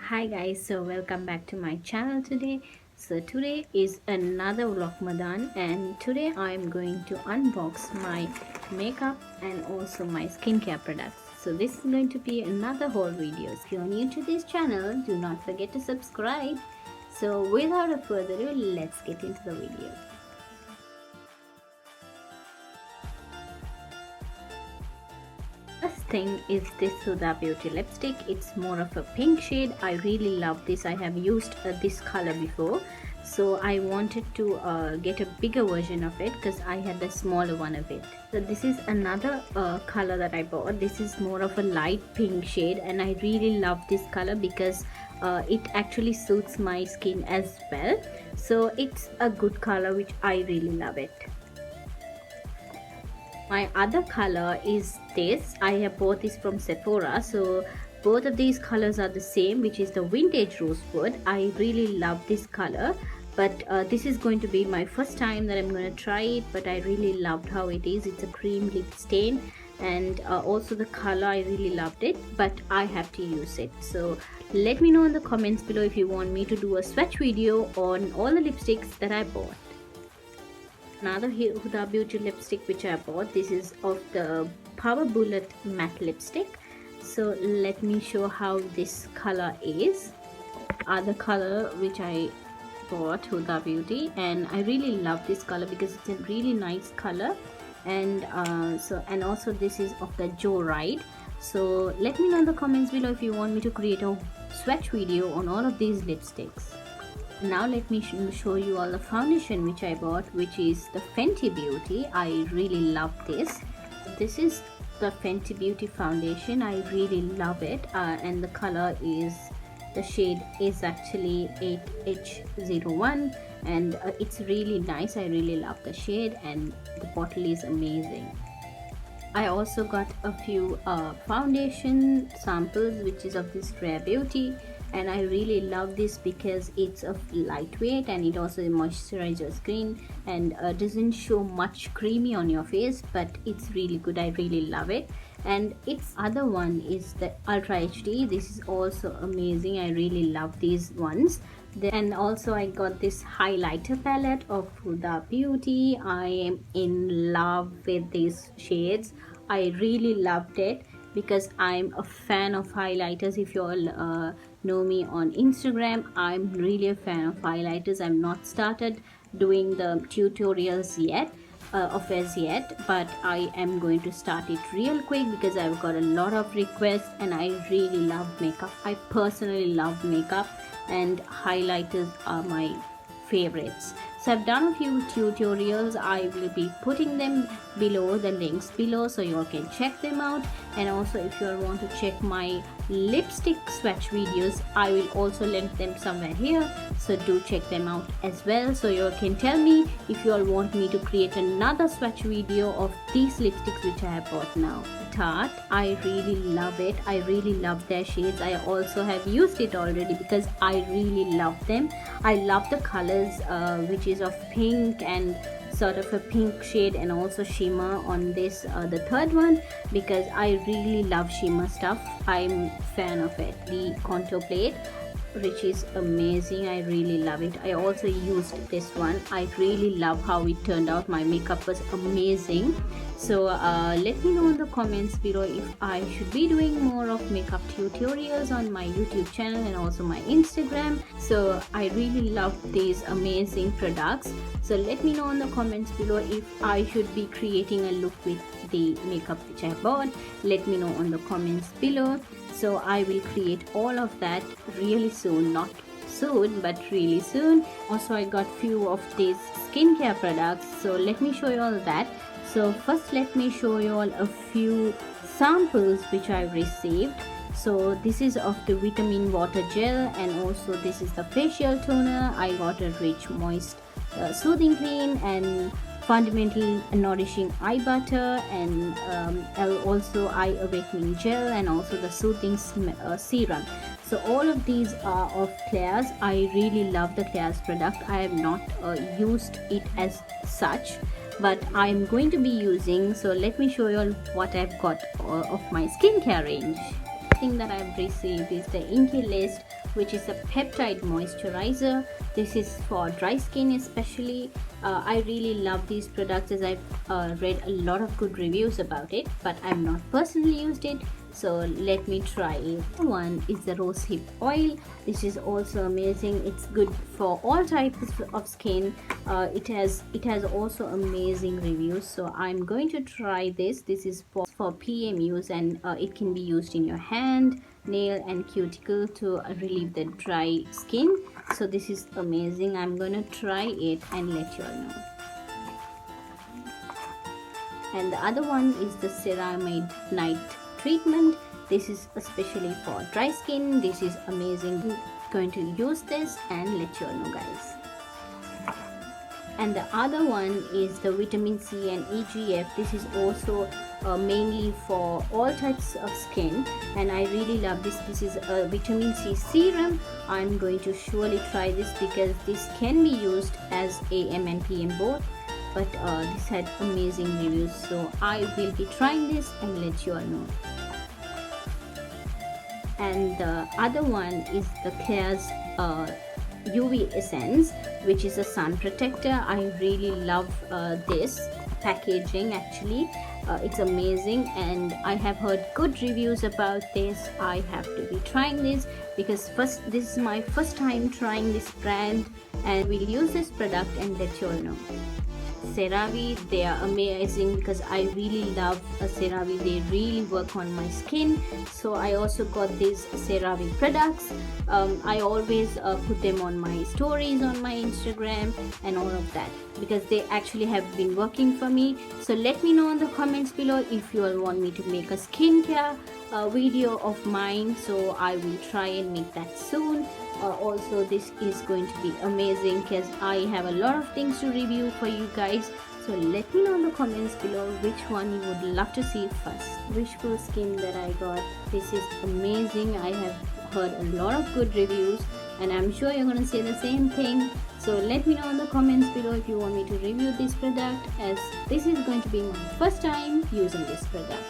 Hi guys, so welcome back to my channel today. So today is another vlog Madan, and today I am going to unbox my makeup and also my skincare products. So this is going to be another haul video. If you're new to this channel, do not forget to subscribe. So without a further ado, let's get into the video. First thing is this Huda Beauty lipstick. It's more of a pink shade. I really love this. I have used this color before, so I wanted to get a bigger version of it because I had the smaller one of it. So this is another color that I bought. This is more of a light pink shade, and I really love this color because it actually suits my skin as well. So it's a good color which I really love it. My other color is this. I have bought this from Sephora, so both of these colors are the same, which is the vintage rosewood. I really love this color, but this is going to be my first time that I'm going to try it, but I really loved how it is. It's a cream lip stain, and also the color, I really loved it, but I have to use it. So let me know in the comments below if you want me to do a swatch video on all the lipsticks that I bought. Another Huda Beauty lipstick which I bought. This is of the Power Bullet matte lipstick. So let me show how this color is. Other color which I bought, Huda Beauty, and I really love this color because it's a really nice color. And also this is of the Joyride. So let me know in the comments below if you want me to create a swatch video on all of these lipsticks. Now let me show you all the foundation which I bought, which is the Fenty Beauty. I really love this. This is the Fenty Beauty foundation. I really love it, and the color is, the shade is actually 8H01, and it's really nice. I really love the shade, and the bottle is amazing. I also got a few foundation samples which is of this Rare Beauty, and I really love this because it's of lightweight and it also moisturizes skin and doesn't show much creamy on your face, but it's really good. I really love it. And its other one is the Ultra HD. This is also amazing. I really love these ones. And also I got this highlighter palette of Huda Beauty. I am in love with these shades. I really loved it because I'm a fan of highlighters. If you all know me on Instagram, I'm really a fan of highlighters. I'm not started doing the tutorials yet but I am going to start it real quick because I've got a lot of requests, and I really love makeup. I personally love makeup, and highlighters are my favorites. So I've done a few tutorials. I will be putting them below, the links below, so you all can check them out. And also if you all want to check my lipstick swatch videos, I will also link them somewhere here, so do check them out as well. So you all can tell me if you all want me to create another swatch video of these lipsticks which I have bought now. Tarte, I really love it. I really love their shades. I also have used it already because I really love them. I love the colors which is of pink and sort of a pink shade, and also shimmer on this the third one, because I really love shimmer stuff. I'm a fan of it. The contour plate, which is amazing. I really love it. I also used this one. I really love how it turned out. My makeup was amazing. So let me know in the comments below if I should be doing more of makeup tutorials on my YouTube channel and also my Instagram. So I really love these amazing products. So let me know in the comments below if I should be creating a look with the makeup which I bought. Let me know in the comments below. So I will create all of that really soon. Not soon, but really soon. Also I got few of these skincare products, so let me show you all that. So first let me show you all a few samples which I received. So this is of the vitamin water gel, and also this is the facial toner. I got a rich moist soothing cream and fundamental nourishing eye butter, and also eye awakening gel, and also the soothing serum. So all of these are of Klairs. I really love the Klairs product. I have not used it as such, but I'm going to be using. So let me show you all what I've got of my skincare range. Thing that I've received is the Inkey List which is a peptide moisturizer. This is for dry skin especially. I really love these products as I've read a lot of good reviews about it, but I've not personally used it, so let me try it. One is the rose hip oil. This is also amazing. It's good for all types of skin. It has also amazing reviews, so I'm going to try this. This is for PM use, and it can be used in your hand, nail and cuticle to relieve the dry skin. So this is amazing. I'm gonna try it and let you all know. And the other one is the Ceramide Night Treatment. This is especially for dry skin. This is amazing. I'm going to use this and let you all know, guys. And the other one is the vitamin C and EGF. This is also mainly for all types of skin, and I really love this. This is a vitamin C serum. I'm going to surely try this because this can be used as AM and PM both, but this had amazing reviews, so I will be trying this and let you all know. And the other one is the Care's UV Essence, which is a sun protector. I really love this packaging actually. It's amazing, and I have heard good reviews about this. I have to be trying this because this is my first time trying this brand, and we'll use this product and let you all know. CeraVe, they are amazing because I really love CeraVe. They really work on my skin, so I also got these CeraVe products. I always put them on my stories on my Instagram and all of that because they actually have been working for me. So let me know in the comments below if you all want me to make a skincare video of mine, so I will try and make that soon. Also, this is going to be amazing because I have a lot of things to review for you guys, so let me know in the comments below which one you would love to see first. Wishful Skin that I got, this is amazing. I have heard a lot of good reviews, and I'm sure you're gonna say the same thing, so let me know in the comments below if you want me to review this product, as this is going to be my first time using this product.